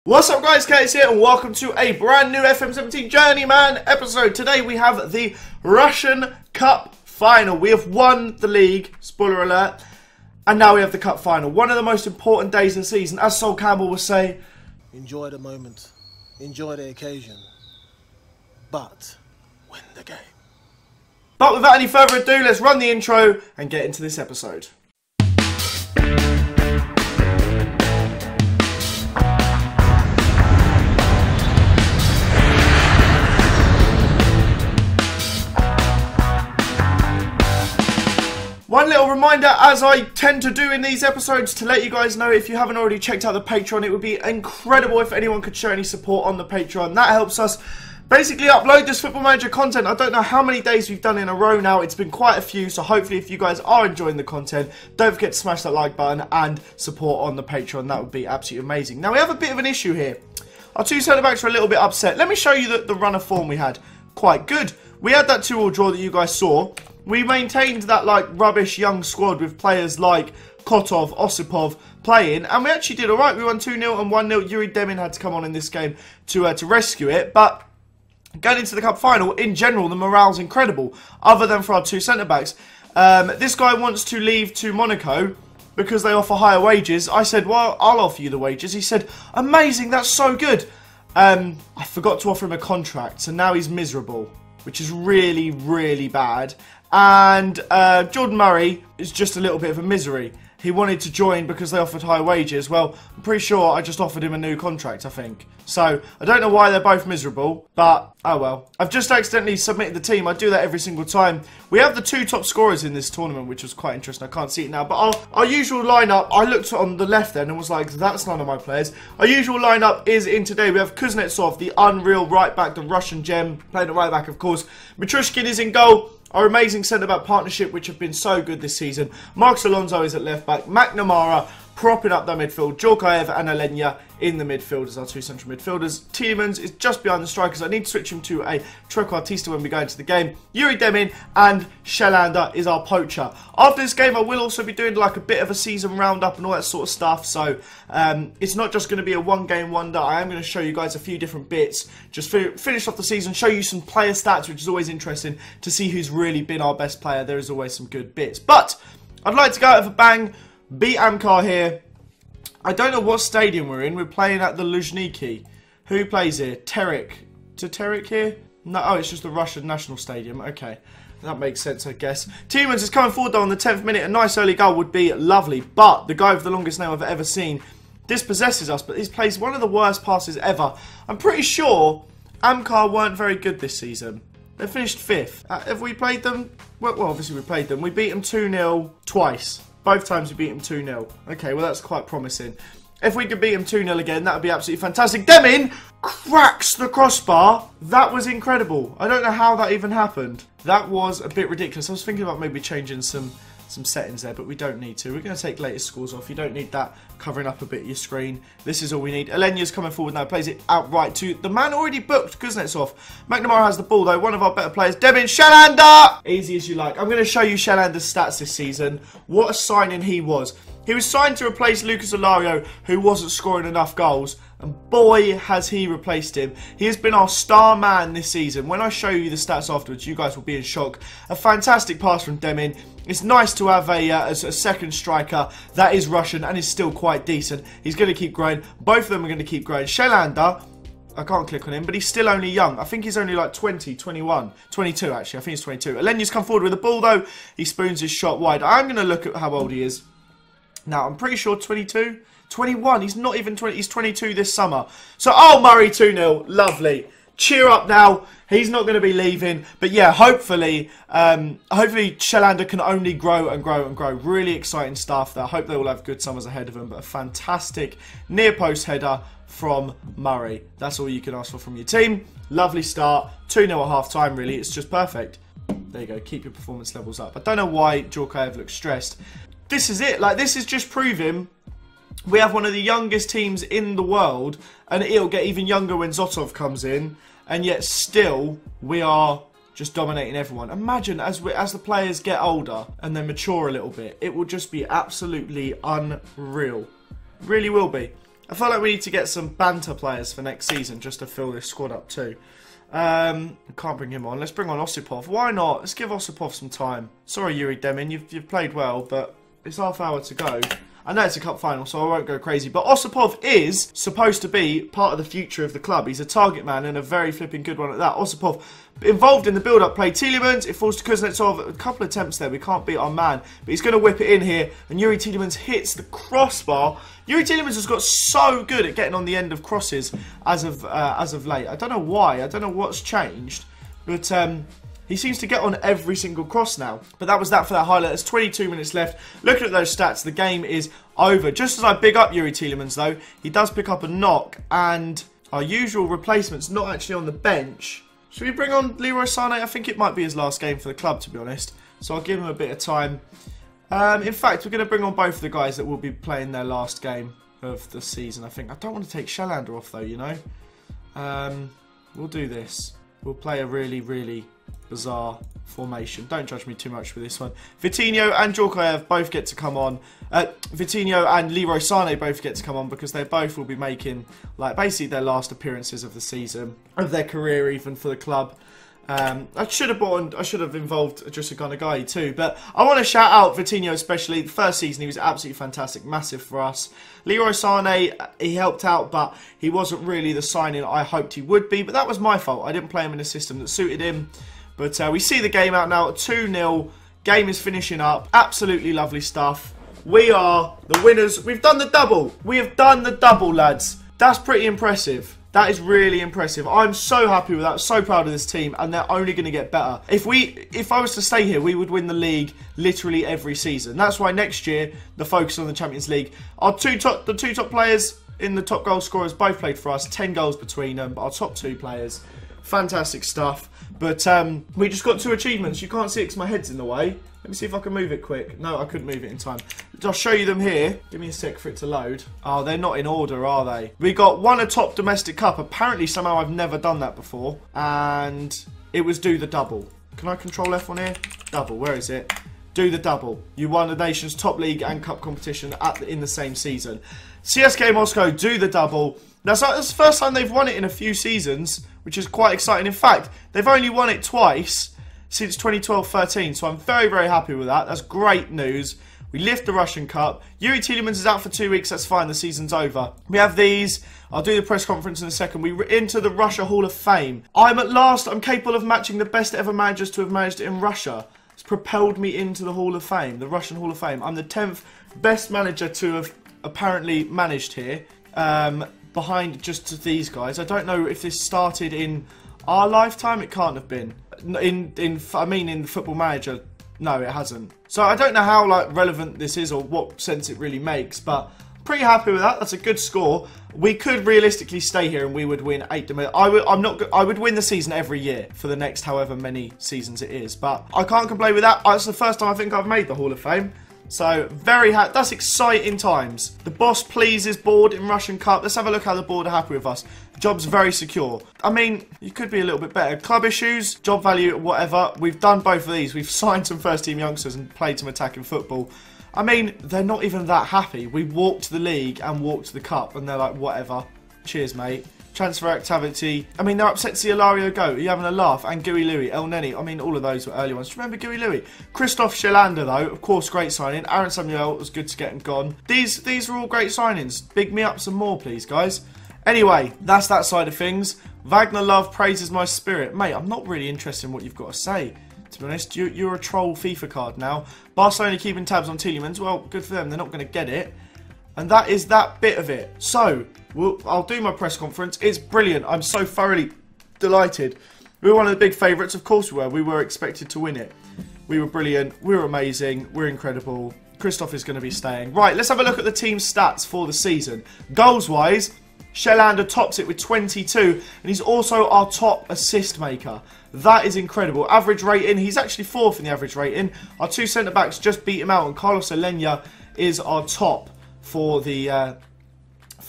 What's up guys, Curtis here and welcome to a brand new FM17 Journeyman episode. Today we have the Russian Cup Final. We have won the league, spoiler alert, and now we have the Cup Final. One of the most important days of the season, as Sol Campbell would say. Enjoy the moment, enjoy the occasion, but win the game. But without any further ado, let's run the intro and get into this episode. One little reminder, as I tend to do in these episodes, to let you guys know, if you haven't already checked out the Patreon, it would be incredible if anyone could show any support on the Patreon. That helps us basically upload this Football Manager content. I don't know how many days we've done in a row now. It's been quite a few, so hopefully if you guys are enjoying the content, don't forget to smash that like button and support on the Patreon. That would be absolutely amazing. Now, we have a bit of an issue here. Our two centre-backs are a little bit upset. Let me show you the run of form we had. Quite good. We had that 2-2 draw that you guys saw. We maintained that like rubbish young squad with players like Kotov, Osipov playing, and we actually did alright. We won 2-0 and 1-0. Journeyman had to come on in this game to rescue it, but going into the Cup Final, in general, the morale's incredible, other than for our two centre-backs. This guy wants to leave to Monaco because they offer higher wages. I said, well, I'll offer you the wages. He said, amazing, that's so good. I forgot to offer him a contract, so now he's miserable, which is really, really bad. And Jordan Murray is just a little bit of a misery. He wanted to join because they offered high wages. Well, I'm pretty sure I just offered him a new contract, I think. So, I don't know why they're both miserable, but oh well. I've just accidentally submitted the team. I do that every single time. We have the two top scorers in this tournament, which was quite interesting. I can't see it now, but our usual lineup, I looked on the left then and was like, that's none of my players. Our usual lineup is in today. We have Kuznetsov, the unreal right back, the Russian gem, playing at right back, of course. Mitrushkin is in goal. Our amazing centre-back partnership, which have been so good this season. Marcos Alonso is at left-back. McNamara propping up the midfield. Djorkaev and Alenya in the midfield as our two central midfielders. Tielemans is just behind the strikers. I need to switch him to a trequartista when we go into the game. Journeyman and Shelander is our poacher. After this game, I will also be doing like a bit of a season roundup and all that sort of stuff. So it's not just going to be a one-game wonder. I am going to show you guys a few different bits. Just finish off the season, show you some player stats, which is always interesting to see who's really been our best player. There is always some good bits. But I'd like to go out with a bang. Beat Amkar here. I don't know what stadium we're in. We're playing at the Luzhniki. Who plays here? Terek. To Terek here? No, oh, it's just the Russian National Stadium. Okay. That makes sense, I guess. Tielemans is coming forward, though, on the 10th minute. A nice early goal would be lovely. But the guy with the longest name I've ever seen dispossesses us. But he's plays one of the worst passes ever. I'm pretty sure Amkar weren't very good this season. They finished 5th. Have we played them? Well, obviously we played them. We beat them 2-0 twice. Both times we beat him 2-0. Okay, well that's quite promising. If we could beat him 2-0 again, that would be absolutely fantastic. Demin cracks the crossbar. That was incredible. I don't know how that even happened. That was a bit ridiculous. I was thinking about maybe changing some settings there, but we don't need to. We're going to take latest scores off. You don't need that covering up a bit of your screen. This is all we need. Alenya's coming forward now, plays it outright to the man already booked, Kuznetsov. McNamara has the ball though, one of our better players. Demin Shelander! Easy as you like. I'm going to show you Shelander's stats this season. What a signing he was. He was signed to replace Lucas Alario, who wasn't scoring enough goals. And boy, has he replaced him. He has been our star man this season. When I show you the stats afterwards, you guys will be in shock. A fantastic pass from Demin. It's nice to have a second striker that is Russian and is still quite decent. He's going to keep growing. Both of them are going to keep growing. Shelander, I can't click on him, but he's still only young. I think he's only like 20, 21, 22 actually. I think he's 22. Alenya's come forward with the ball though. He spoons his shot wide. I'm going to look at how old he is. Now, I'm pretty sure 22, 21. He's not even 20. He's 22 this summer. So, oh, Murray 2-0. Lovely. Cheer up now. He's not going to be leaving. But yeah, hopefully Shelander can only grow and grow and grow. Really exciting stuff there. I hope they all have good summers ahead of them. But a fantastic near post header from Murray. That's all you can ask for from your team. Lovely start. 2-0 at half time, really. It's just perfect. There you go. Keep your performance levels up. I don't know why Djorkaev looks stressed. This is it. Like, this is just proving we have one of the youngest teams in the world, and it'll get even younger when Zotov comes in, and yet still we are just dominating everyone. Imagine as the players get older and they mature a little bit, it will just be absolutely unreal. Really will be. I feel like we need to get some banter players for next season just to fill this squad up too. Can't bring him on. Let's bring on Osipov. Why not? Let's give Osipov some time. Sorry, Yuri Demin, you've played well, but it's half hour to go. I know it's a cup final, so I won't go crazy. But Osipov is supposed to be part of the future of the club. He's a target man and a very flipping good one at that. Osipov involved in the build-up play. Tielemans, it falls to Kuznetsov. A couple of attempts there. We can't beat our man. But he's going to whip it in here. And Yuri Tielemans hits the crossbar. Yuri Tielemans has got so good at getting on the end of crosses as of late. I don't know why. I don't know what's changed. But he seems to get on every single cross now. But that was that for that highlight. There's 22 minutes left. Looking at those stats, the game is over. Just as I big up Yuri Tielemans, though, he does pick up a knock. And our usual replacement's not actually on the bench. Should we bring on Leroy Sané? I think it might be his last game for the club, to be honest. So I'll give him a bit of time. In fact, we're going to bring on both of the guys that will be playing their last game of the season, I think. I don't want to take Shellander off, though, you know. We'll do this. We'll play a really, really bizarre formation. Don't judge me too much for this one. Vitinho and Djorkaeff both get to come on. Vitinho and Leroy Sané both get to come on because they both will be making, like, basically their last appearances of the season, of their career even for the club. I should have involved Adrissa Gonagai too, but I want to shout out Vitinho especially. The first season he was absolutely fantastic, massive for us. Leroy Sané, he helped out, but he wasn't really the signing I hoped he would be, but that was my fault. I didn't play him in a system that suited him. But we see the game out now at 2-0. Game is finishing up. Absolutely lovely stuff. We are the winners. We've done the double. We have done the double, lads. That's pretty impressive. That is really impressive. I'm so happy with that. So proud of this team, and they're only going to get better. If I was to stay here, we would win the league literally every season. That's why next year the focus on the Champions League. The two top players in the top goal scorers both played for us. 10 goals between them. Our top two players. Fantastic stuff. But we just got 2 achievements. You can't see it because my head's in the way. Let me see if I can move it quick. No, I couldn't move it in time. I'll show you them here. Give me a sec for it to load. Oh, they're not in order, are they? We got won a top domestic cup. Apparently, somehow I've never done that before. And it was do the double. Can I control F on here? Double, where is it? Do the double. You won the nation's top league and cup competition in the same season. CSKA Moscow, do the double. That's the first time they've won it in a few seasons, which is quite exciting. In fact, they've only won it twice since 2012-13, so I'm very, very happy with that. That's great news. We lift the Russian Cup. Yuri Tielemans is out for 2 weeks. That's fine. The season's over. We have these. I'll do the press conference in a second. We're into the Russia Hall of Fame. I'm capable of matching the best ever managers to have managed in Russia. It's propelled me into the Hall of Fame, the Russian Hall of Fame. I'm the 10th best manager to have apparently managed here, behind just these guys. I don't know if this started in our lifetime. It can't have been. In the Football Manager, no, it hasn't. So I don't know how relevant this is or what sense it really makes, but pretty happy with that. That's a good score. We could realistically stay here and we would win 8. I would win the season every year for the next however many seasons it is, but I can't complain with that. It's the first time I think I've made the Hall of Fame. So, very happy. That's exciting times. The boss pleases board in Russian Cup. Let's have a look how the board are happy with us. Job's very secure. I mean, you could be a little bit better. Club issues, job value, whatever. We've done both of these. We've signed some first-team youngsters and played some attacking football. I mean, they're not even that happy. We walked the league and walked the cup, and they're like, whatever. Cheers, mate. Transfer activity. I mean, they're upset to see Ilario go. Are you having a laugh? And Gui Louis, El Neni. I mean, all of those were early ones. Do you remember Gui Louis? Christoph Shellander, though, of course, great signing. Aaron Samuel was good to get him gone. These are all great signings. Big me up some more, please, guys. Anyway, that's that side of things. Wagner Love praises my spirit. Mate, I'm not really interested in what you've got to say. To be honest, you're a troll FIFA card now. Barcelona keeping tabs on Tielemans. Well, good for them. They're not going to get it. And that is that bit of it. So, I'll do my press conference. It's brilliant. I'm so thoroughly delighted. We were one of the big favourites. Of course we were. We were expected to win it. We were brilliant. We were amazing. We're incredible. Christoph is going to be staying. Right, let's have a look at the team's stats for the season. Goals-wise, Shellander tops it with 22. And he's also our top assist maker. That is incredible. Average rating, he's actually 4th in the average rating. Our 2 centre-backs just beat him out. And Carlos Elena is our top for the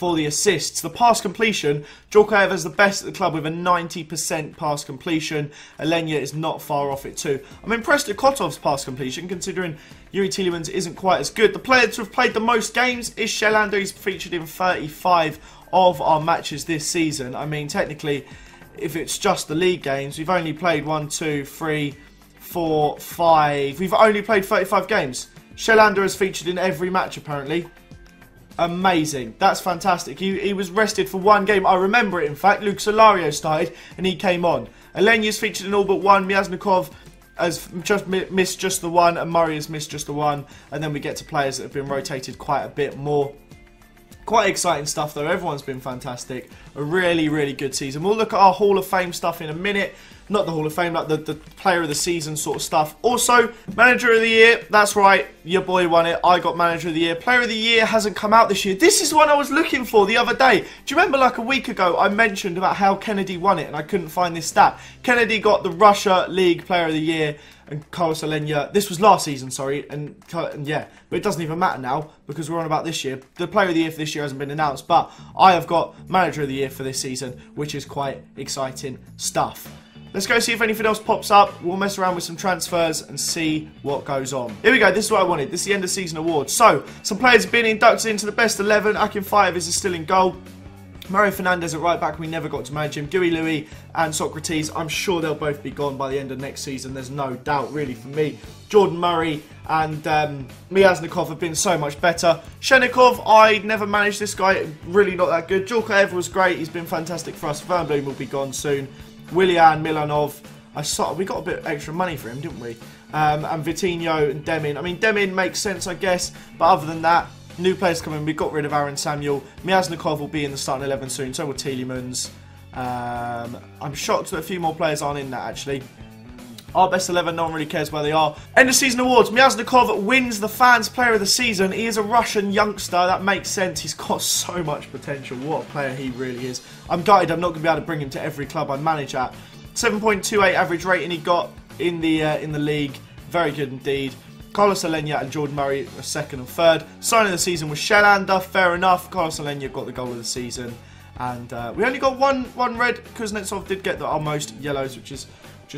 for the assists. The pass completion, Djorkaeff is the best at the club with a 90% pass completion. Alenya is not far off it too. I'm impressed at Kotov's pass completion, considering Yuri Tielemans isn't quite as good. The player to have played the most games is Shelander. He's featured in 35 of our matches this season. I mean, technically, if it's just the league games, we've only played 1, 2, 3, 4, 5. We've only played 35 games. Shelander has featured in every match, apparently. Amazing. That's fantastic. He was rested for one game. I remember it, in fact. Luke Solario started, and he came on. Alenya's featured in all but one. Myasnikov has just missed just the one, and Murray has missed just the one. And then we get to players that have been rotated quite a bit more. Quite exciting stuff, though. Everyone's been fantastic. A really, really good season. We'll look at our Hall of Fame stuff in a minute. Not the Hall of Fame, like the Player of the Season sort of stuff. Also, Manager of the Year. That's right. Your boy won it. I got Manager of the Year. Player of the Year hasn't come out this year. This is the one I was looking for the other day. Do you remember, like a week ago, I mentioned about how Kennedy won it, and I couldn't find this stat. Kennedy got the Russia League Player of the Year, and Carlos Alenya, this was last season, sorry, and yeah, but it doesn't even matter now, because we're on about this year. The Player of the Year for this year hasn't been announced, but I have got Manager of the Year for this season, which is quite exciting stuff. Let's go see if anything else pops up. We'll mess around with some transfers and see what goes on. Here we go, this is what I wanted. This is the end of season award. So, some players have been inducted into the best 11. Akin Fayev is still in goal. Mario Fernandez at right back, we never got to manage him. Dewey Louis and Socrates, I'm sure they'll both be gone by the end of next season. There's no doubt, really, for me. Jordan Murray and Myasnikov have been so much better. Shenikov, I never managed this guy, really not that good. Djorkaeff was great, he's been fantastic for us. Vernbloom will be gone soon. Willian Milanov, we got a bit extra money for him, didn't we? And Vitinho and Demin. I mean, Demin makes sense, I guess, but other than that, new players coming. We got rid of Aaron Samuel. Myasnikov will be in the starting 11 soon. So will Tielemans. I'm shocked that a few more players aren't in that, actually. Our best 11, no one really cares where they are. End of season awards. Myasnikov wins the fans player of the season. He is a Russian youngster. That makes sense. He's got so much potential. What a player he really is. I'm gutted I'm not going to be able to bring him to every club I manage at. 7.28 average rating he got in the league. Very good indeed. Carlos Alenya and Jordan Murray are second and third. Sign of the season was Shelander. Fair enough. Carlos Alenya got the goal of the season. And we only got one red. Kuznetsov did get our most yellows, which is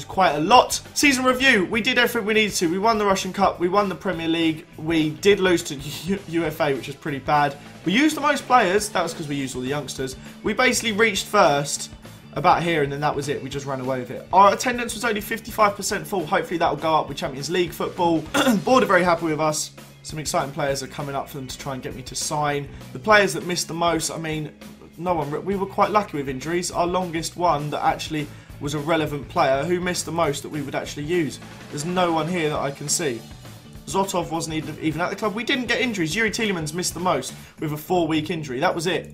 quite a lot. Season review. We did everything we needed to. We won the Russian Cup. We won the Premier League. We did lose to UFA, which is pretty bad. We used the most players. That was because we used all the youngsters. We basically reached first about here, and then that was it. We just ran away with it. Our attendance was only 55% full. Hopefully that'll go up with Champions League football. Board are very happy with us. Some exciting players are coming up for them to try and get me to sign. The players that missed the most, I mean, no one. We were quite lucky with injuries. Our longest one that actually was a relevant player. Who missed the most that we would actually use? There's no one here that I can see. Zotov wasn't even at the club. We didn't get injuries. Yuri Tielemans missed the most with a 4-week injury. That was it.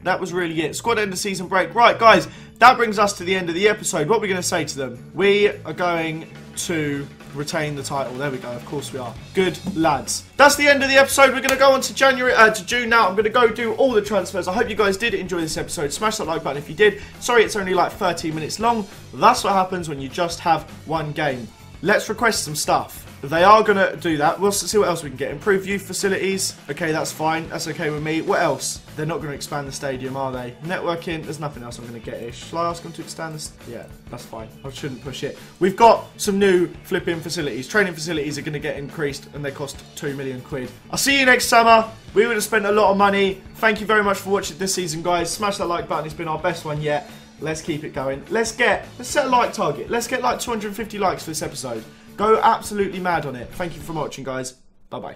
That was really it. Squad end of season break. Right, guys, that brings us to the end of the episode. What are we going to say to them? We are going to retain the title. There we go. Of course we are. Good lads. That's the end of the episode. We're going to go on to June now. I'm going to go do all the transfers. I hope you guys did enjoy this episode. Smash that like button if you did. Sorry, it's only like 13 minutes long. That's what happens when you just have one game. Let's request some stuff. They are going to do that. We'll see what else we can get. Improve youth facilities. Okay, that's fine. That's okay with me. What else? They're not going to expand the stadium, are they? Networking. There's nothing else I'm going to get-ish. Shall I ask them to expand this? Yeah, that's fine. I shouldn't push it. We've got some new flipping facilities. Training facilities are going to get increased, and they cost 2 million quid. I'll see you next summer. We would have spent a lot of money. Thank you very much for watching this season, guys. Smash that like button. It's been our best one yet. Let's keep it going. Let's set a like target. Let's get like 250 likes for this episode. Go absolutely mad on it. Thank you for watching, guys. Bye-bye.